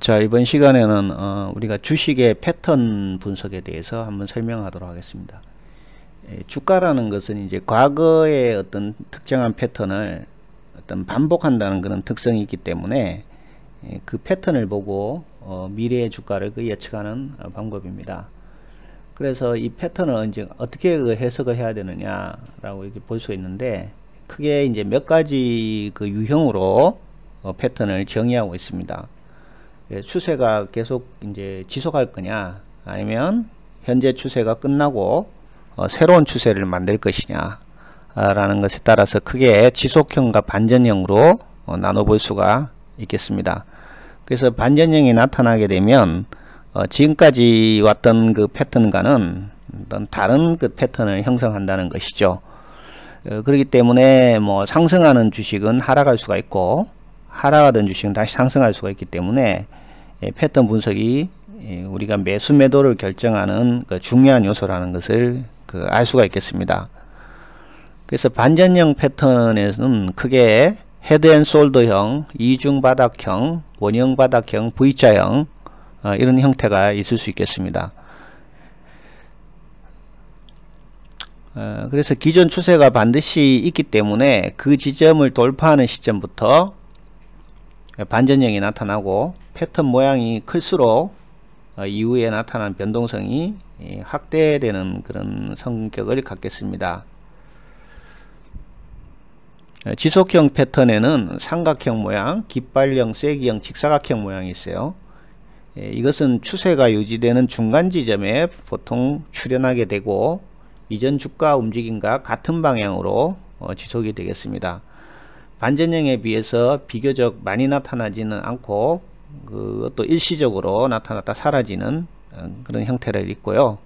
자, 이번 시간에는 우리가 주식의 패턴 분석에 대해서 한번 설명하도록 하겠습니다. 주가라는 것은 이제 과거의 어떤 특정한 패턴을 어떤 반복한다는 그런 특성이 있기 때문에 그 패턴을 보고 미래의 주가를 예측하는 방법입니다. 그래서 이 패턴을 이제 어떻게 해석을 해야 되느냐라고 이렇게 볼 수 있는데, 크게 이제 몇 가지 그 유형으로 패턴을 정의하고 있습니다. 추세가 계속 이제 지속할 거냐, 아니면 현재 추세가 끝나고 새로운 추세를 만들 것이냐 라는 것에 따라서 크게 지속형과 반전형으로 나눠볼 수가 있겠습니다. 그래서 반전형이 나타나게 되면 지금까지 왔던 그 패턴과는 어떤 다른 그 패턴을 형성한다는 것이죠. 그렇기 때문에 뭐 상승하는 주식은 하락할 수가 있고, 하락하던 주식은 다시 상승할 수가 있기 때문에 패턴 분석이 우리가 매수 매도를 결정하는 그 중요한 요소라는 것을 알 수가 있겠습니다. 그래서 반전형 패턴에서는 크게 헤드앤숄더형, 이중바닥형, 원형바닥형, V자형 이런 형태가 있을 수 있겠습니다. 그래서 기존 추세가 반드시 있기 때문에 그 지점을 돌파하는 시점부터 반전형이 나타나고, 패턴 모양이 클수록 이후에 나타난 변동성이 확대되는 그런 성격을 갖겠습니다. 지속형 패턴에는 삼각형 모양, 깃발형, 쐐기형, 직사각형 모양이 있어요. 이것은 추세가 유지되는 중간 지점에 보통 출현하게 되고, 이전 주가 움직임과 같은 방향으로 지속이 되겠습니다. 반전형에 비해서 비교적 많이 나타나지는 않고, 그것도 일시적으로 나타났다 사라지는 그런 형태를 있고요.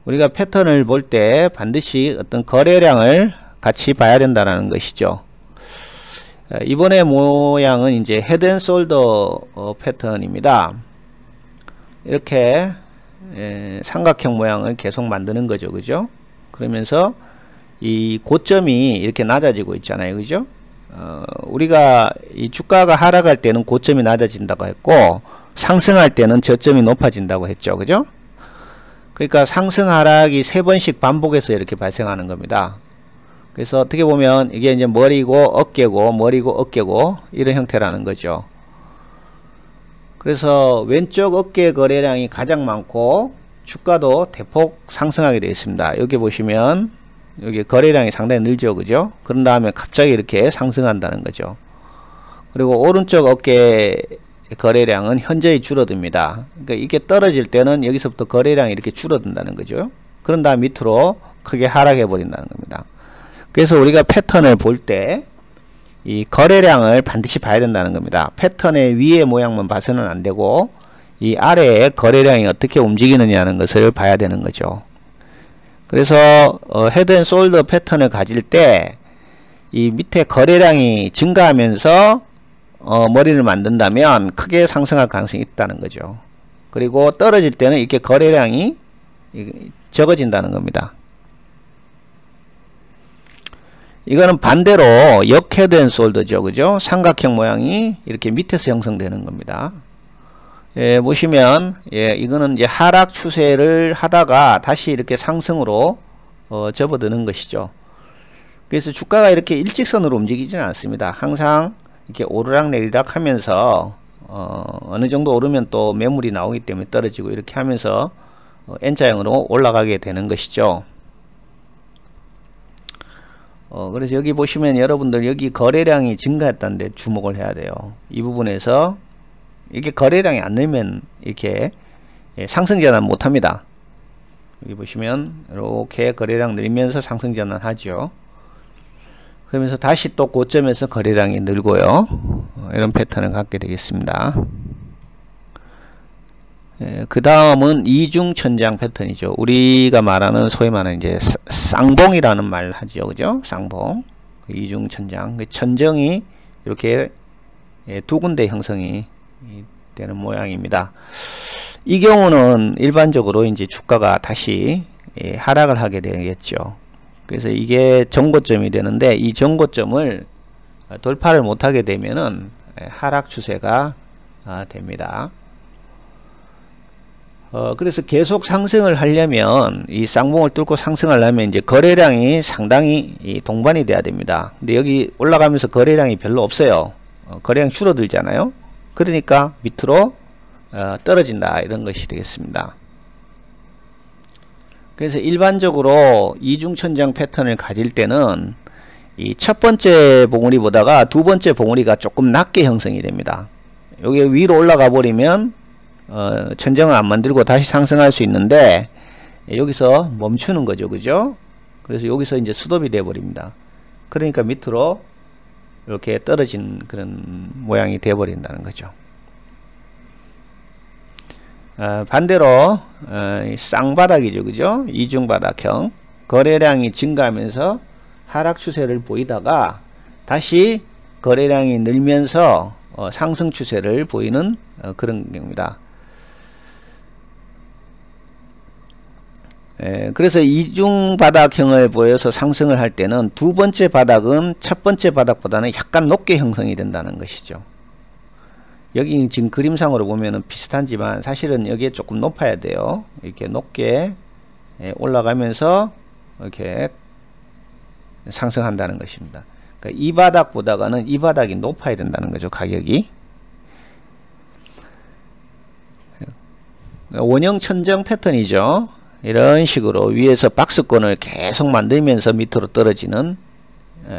우리가 패턴을 볼 때 반드시 어떤 거래량을 같이 봐야 된다는 것이죠. 이번의 모양은 이제 헤드앤숄더 패턴입니다. 이렇게 삼각형 모양을 계속 만드는 거죠, 그죠? 그러면서 이 고점이 이렇게 낮아지고 있잖아요, 그죠? 우리가 이 주가가 하락할 때는 고점이 낮아진다고 했고, 상승할 때는 저점이 높아진다고 했죠, 그죠? 그러니까 상승 하락이 3번씩 반복해서 이렇게 발생하는 겁니다. 그래서 어떻게 보면 이게 이제 머리고 어깨고 머리고 어깨고 이런 형태라는 거죠. 그래서 왼쪽 어깨 거래량이 가장 많고 주가도 대폭 상승하게 되어 있습니다. 여기 보시면 여기 거래량이 상당히 늘죠, 그죠? 그런 다음에 갑자기 이렇게 상승한다는 거죠. 그리고 오른쪽 어깨 거래량은 현저히 줄어듭니다. 그러니까 이게 떨어질 때는 여기서부터 거래량이 이렇게 줄어든다는 거죠. 그런 다음 밑으로 크게 하락해 버린다는 겁니다. 그래서 우리가 패턴을 볼 때 이 거래량을 반드시 봐야 된다는 겁니다. 패턴의 위의 모양만 봐서는 안 되고, 이 아래에 거래량이 어떻게 움직이느냐는 것을 봐야 되는 거죠. 그래서 헤드앤숄더 패턴을 가질 때 이 밑에 거래량이 증가하면서 머리를 만든다면 크게 상승할 가능성이 있다는 거죠. 그리고 떨어질 때는 이렇게 거래량이 적어진다는 겁니다. 이거는 반대로 역 헤드앤숄더죠, 그죠? 삼각형 모양이 이렇게 밑에서 형성되는 겁니다. 보시면 이거는 이제 하락 추세를 하다가 다시 이렇게 상승으로 접어드는 것이죠. 그래서 주가가 이렇게 일직선으로 움직이지는 않습니다. 항상 이렇게 오르락 내리락 하면서 어느 정도 오르면 또 매물이 나오기 때문에 떨어지고, 이렇게 하면서 N자형으로 올라가게 되는 것이죠. 그래서 여기 보시면 여러분들 여기 거래량이 증가했다는데 주목을 해야 돼요. 이 부분에서 이게 거래량이 안 늘면 이렇게 상승 전환 못합니다. 여기 보시면 이렇게 거래량 늘면서 상승 전환 하죠. 그러면서 다시 또 고점에서 거래량이 늘고요. 이런 패턴을 갖게 되겠습니다. 그 다음은 이중천장 패턴이죠. 우리가 말하는 소위 말하는 이제 쌍봉이라는 말을 하죠, 그죠? 쌍봉, 이중천장, 천정이 이렇게 두 군데 형성이 되는 모양입니다. 이 경우는 일반적으로 이제 주가가 다시 하락을 하게 되겠죠. 그래서 이게 정고점이 되는데, 이 정고점을 돌파를 못하게 되면은 하락 추세가 됩니다. 그래서 계속 상승을 하려면, 이 쌍봉을 뚫고 상승하려면 이제 거래량이 상당히 동반이 돼야 됩니다. 근데 여기 올라가면서 거래량이 별로 없어요. 거래량 줄어들잖아요. 그러니까 밑으로 떨어진다, 이런 것이 되겠습니다. 그래서 일반적으로 이중천장 패턴을 가질 때는 이 첫 번째 봉우리보다가 두 번째 봉우리가 조금 낮게 형성이 됩니다. 여기 위로 올라가 버리면 천정을 안 만들고 다시 상승할 수 있는데, 여기서 멈추는 거죠. 그죠? 그래서 여기서 이제 스톱이 돼 버립니다. 그러니까 밑으로 이렇게 떨어진 그런 모양이 돼 버린다는 거죠. 반대로 쌍바닥이죠. 그죠? 이중바닥형 거래량이 증가하면서 하락 추세를 보이다가 다시 거래량이 늘면서 상승 추세를 보이는 그런 경우입니다. 그래서 이중바닥형을 보여서 상승을 할 때는 두 번째 바닥은 첫 번째 바닥보다는 약간 높게 형성이 된다는 것이죠. 여기 지금 그림상으로 보면은 비슷하지만 사실은 여기에 조금 높아야 돼요. 이렇게 높게 올라가면서 이렇게 상승한다는 것입니다. 그러니까 이 바닥보다는 이 바닥이 높아야 된다는 거죠. 가격이. 원형 천정 패턴이죠. 이런 식으로 위에서 박스권을 계속 만들면서 밑으로 떨어지는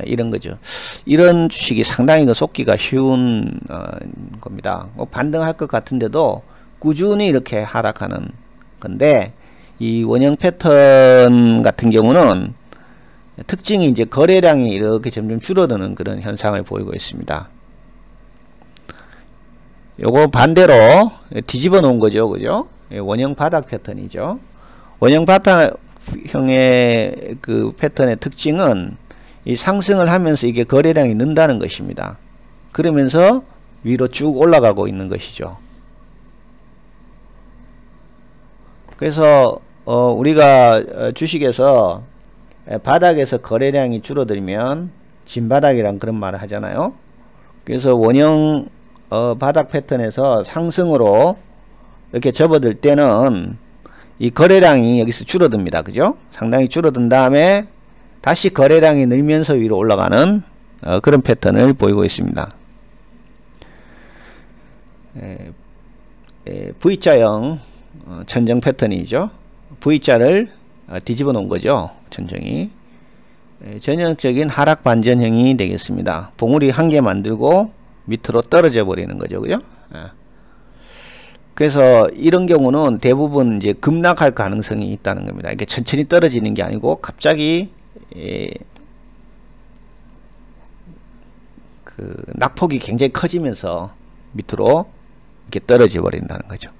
이런 거죠. 이런 주식이 상당히 속기가 쉬운 겁니다. 반등할 것 같은데도 꾸준히 이렇게 하락하는 건데, 이 원형 패턴 같은 경우는 특징이 이제 거래량이 이렇게 점점 줄어드는 그런 현상을 보이고 있습니다. 요거 반대로 뒤집어 놓은 거죠. 그죠? 원형 바닥 패턴이죠. 원형 바닥형의 그 패턴의 특징은 이 상승을 하면서 이게 거래량이 는다는 것입니다. 그러면서 위로 쭉 올라가고 있는 것이죠. 그래서 우리가 주식에서 바닥에서 거래량이 줄어들면 진바닥이란 그런 말을 하잖아요. 그래서 원형 바닥 패턴에서 상승으로 이렇게 접어들 때는 이 거래량이 여기서 줄어듭니다. 그죠? 상당히 줄어든 다음에 다시 거래량이 늘면서 위로 올라가는 그런 패턴을 보이고 있습니다. V자형 천정 패턴이죠. V자를 뒤집어 놓은 거죠. 천정이. 전형적인 하락 반전형이 되겠습니다. 봉우리 한 개 만들고 밑으로 떨어져 버리는 거죠. 그죠? 그래서 이런 경우는 대부분 이제 급락할 가능성이 있다는 겁니다. 이게 천천히 떨어지는 게 아니고 갑자기 그 낙폭이 굉장히 커지면서 밑으로 이렇게 떨어져 버린다는 거죠.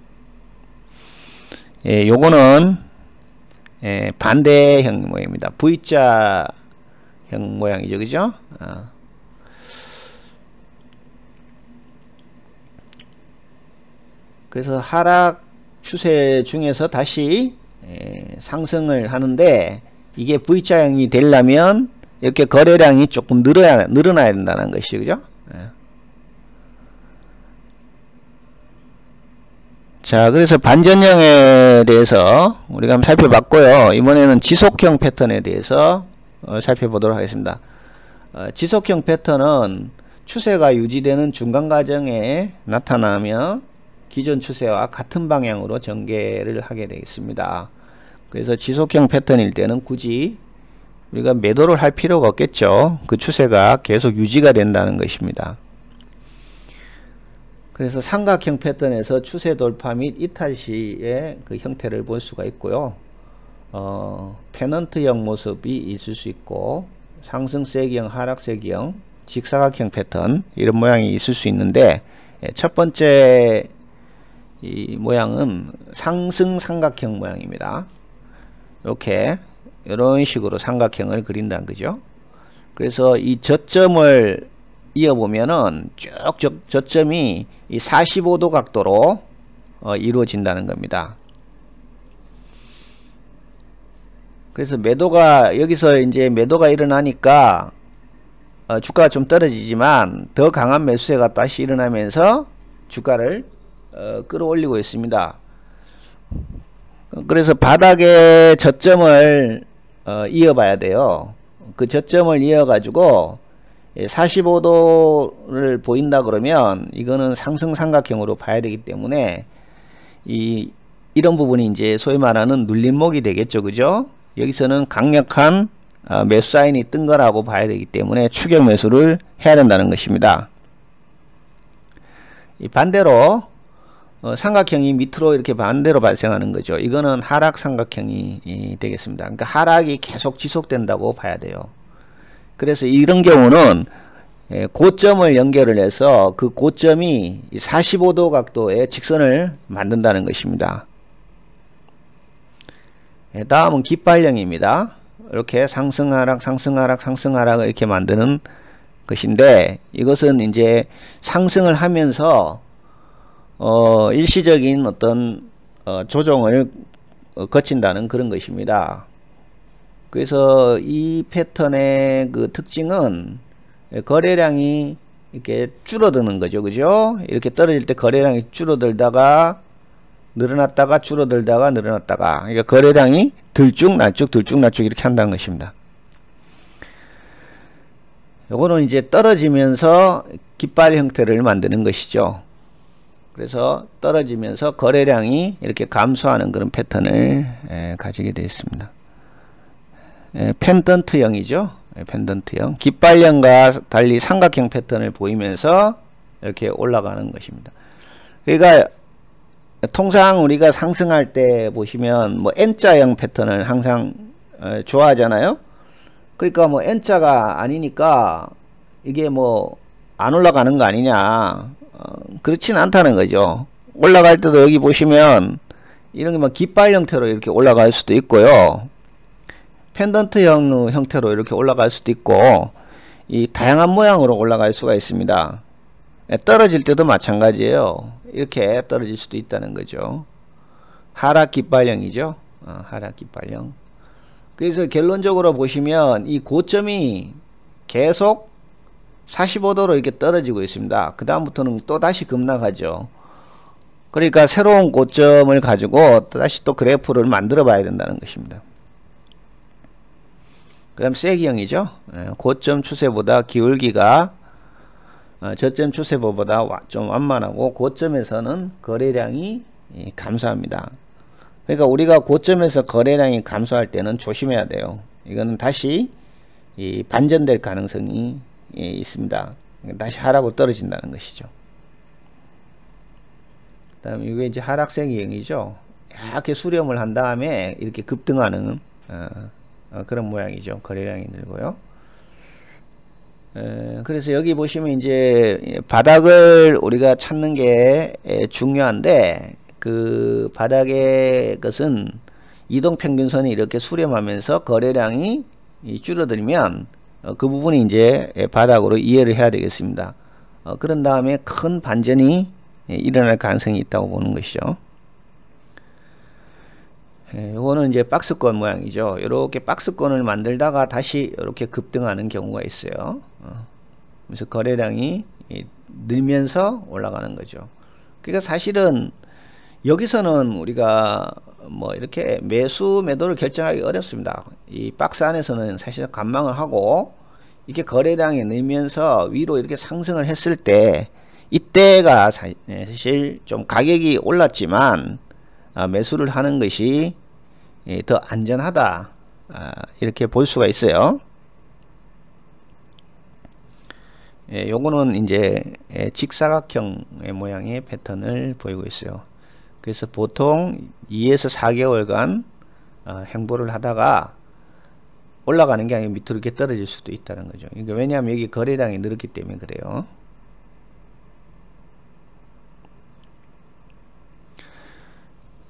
요거는 반대형 모양입니다. V자형 모양이죠. 그죠? 그래서 하락 추세 중에서 다시 상승을 하는데, 이게 V자형이 되려면 이렇게 거래량이 조금 늘어나야 된다는 것이죠. 그죠? 자, 그래서 반전형에 대해서 우리가 한번 살펴봤고요. 이번에는 지속형 패턴에 대해서 살펴보도록 하겠습니다. 지속형 패턴은 추세가 유지되는 중간 과정에 나타나며 기존 추세와 같은 방향으로 전개를 하게 되겠습니다. 그래서 지속형 패턴일 때는 굳이 우리가 매도를 할 필요가 없겠죠. 그 추세가 계속 유지가 된다는 것입니다. 그래서 삼각형 패턴에서 추세 돌파 및 이탈 시의 그 형태를 볼 수가 있고요. 페넌트형 모습이 있을 수 있고, 상승세기형, 하락세기형, 직사각형 패턴 이런 모양이 있을 수 있는데, 첫 번째 이 모양은 상승 삼각형 모양입니다. 이렇게 이런 식으로 삼각형을 그린다는 거죠. 그래서 이 저점을 이어보면은 쭉 저점이 이 45도 각도로 이루어진다는 겁니다. 그래서 매도가 여기서 이제 매도가 일어나니까 주가가 좀 떨어지지만 더 강한 매수세가 다시 일어나면서 주가를 끌어올리고 있습니다. 그래서 바닥의 저점을 이어봐야 돼요. 그 저점을 이어가지고 45도를 보인다 그러면 이거는 상승 삼각형으로 봐야 되기 때문에 이런 부분이 이제 소위 말하는 눌림목이 되겠죠. 그죠? 여기서는 강력한 매수 사인이 뜬 거라고 봐야 되기 때문에 추격 매수를 해야 된다는 것입니다. 반대로 삼각형이 밑으로 이렇게 반대로 발생하는 거죠. 이거는 하락 삼각형이 되겠습니다. 그러니까 하락이 계속 지속된다고 봐야 돼요. 그래서 이런 경우는 고점을 연결을 해서 그 고점이 45도 각도의 직선을 만든다는 것입니다. 다음은 깃발령입니다. 이렇게 상승하락 상승하락 상승하락을 이렇게 만드는 것인데, 이것은 이제 상승을 하면서 일시적인 어떤 조정을 거친다는 그런 것입니다. 그래서 이 패턴의 그 특징은 거래량이 이렇게 줄어드는 거죠. 그죠? 이렇게 떨어질 때 거래량이 줄어들다가 늘어났다가 줄어들다가 늘어났다가, 그러니까 거래량이 들쭉날쭉 들쭉날쭉 이렇게 한다는 것입니다. 요거는 이제 떨어지면서 깃발 형태를 만드는 것이죠. 그래서 떨어지면서 거래량이 이렇게 감소하는 그런 패턴을 가지게 되어 있습니다. 펜던트형이죠. 펜던트형. 깃발형과 달리 삼각형 패턴을 보이면서 이렇게 올라가는 것입니다. 그러니까 통상 우리가 상승할 때 보시면 뭐 N자형 패턴을 항상 좋아하잖아요. 그러니까 뭐 N자가 아니니까 이게 뭐 안 올라가는 거 아니냐, 그렇진 않다는 거죠. 올라갈 때도 여기 보시면 이런 게 막 깃발 형태로 이렇게 올라갈 수도 있고요, 펜던트형 형태로 이렇게 올라갈 수도 있고, 이 다양한 모양으로 올라갈 수가 있습니다. 떨어질 때도 마찬가지예요. 이렇게 떨어질 수도 있다는 거죠. 하락 깃발형이죠. 하락 깃발형. 그래서 결론적으로 보시면 이 고점이 계속 45도로 이렇게 떨어지고 있습니다. 그 다음부터는 또 다시 급락하죠. 그러니까 새로운 고점을 가지고 다시 또 그래프를 만들어 봐야 된다는 것입니다. 그 다음 세기형이죠. 고점 추세보다 기울기가 저점 추세보다 좀 완만하고, 고점에서는 거래량이 감소합니다. 그러니까 우리가 고점에서 거래량이 감소할 때는 조심해야 돼요. 이거는 다시 반전될 가능성이 있습니다. 다시 하락으로 떨어진다는 것이죠. 그 다음에 이게 이제 하락세기형이죠. 이렇게 수렴을 한 다음에 이렇게 급등하는 그런 모양이죠. 거래량이 늘고요. 그래서 여기 보시면 이제 바닥을 우리가 찾는 게 중요한데, 그 바닥의 것은 이동평균선이 이렇게 수렴하면서 거래량이 줄어들면 그 부분이 이제 바닥으로 이해를 해야 되겠습니다. 그런 다음에 큰 반전이 일어날 가능성이 있다고 보는 것이죠. 이거는 이제 박스권 모양이죠. 이렇게 박스권을 만들다가 다시 이렇게 급등하는 경우가 있어요. 그래서 거래량이 늘면서 올라가는 거죠. 그러니까 사실은 여기서는 우리가 뭐 이렇게 매수 매도를 결정하기 어렵습니다. 이 박스 안에서는 사실 관망을 하고, 이렇게 거래량이 늘면서 위로 이렇게 상승을 했을 때, 이때가 사실 좀 가격이 올랐지만 매수를 하는 것이 더 안전하다, 이렇게 볼 수가 있어요. 요거는 이제 직사각형 모양의 패턴을 보이고 있어요. 그래서 보통 2에서 4개월간 행보를 하다가 올라가는 게 아니고 밑으로 이렇게 떨어질 수도 있다는 거죠. 그러니까 왜냐하면 여기 거래량이 늘었기 때문에 그래요.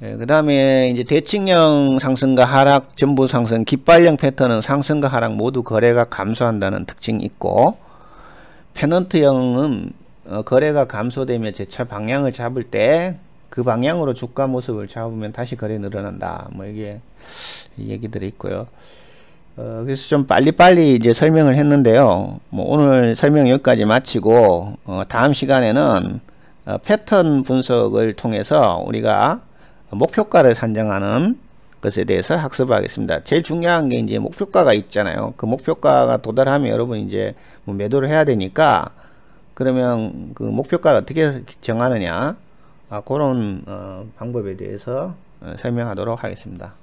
그 다음에 이제 대칭형 상승과 하락, 전부 상승, 깃발형 패턴은 상승과 하락 모두 거래가 감소한다는 특징이 있고, 페넌트형은 거래가 감소되며 재차 방향을 잡을 때 그 방향으로 주가 모습을 잡으면 다시 거래 늘어난다, 뭐 이게 얘기들이 있고요. 그래서 좀 빨리빨리 이제 설명을 했는데요. 뭐 오늘 설명 여기까지 마치고, 다음 시간에는 패턴 분석을 통해서 우리가 목표가를 산정하는 것에 대해서 학습하겠습니다. 제일 중요한 게 이제 목표가가 있잖아요. 그 목표가가 도달하면 여러분 이제 뭐 매도를 해야 되니까, 그러면 그 목표가를 어떻게 정하느냐, 그런 방법에 대해서 설명하도록 하겠습니다.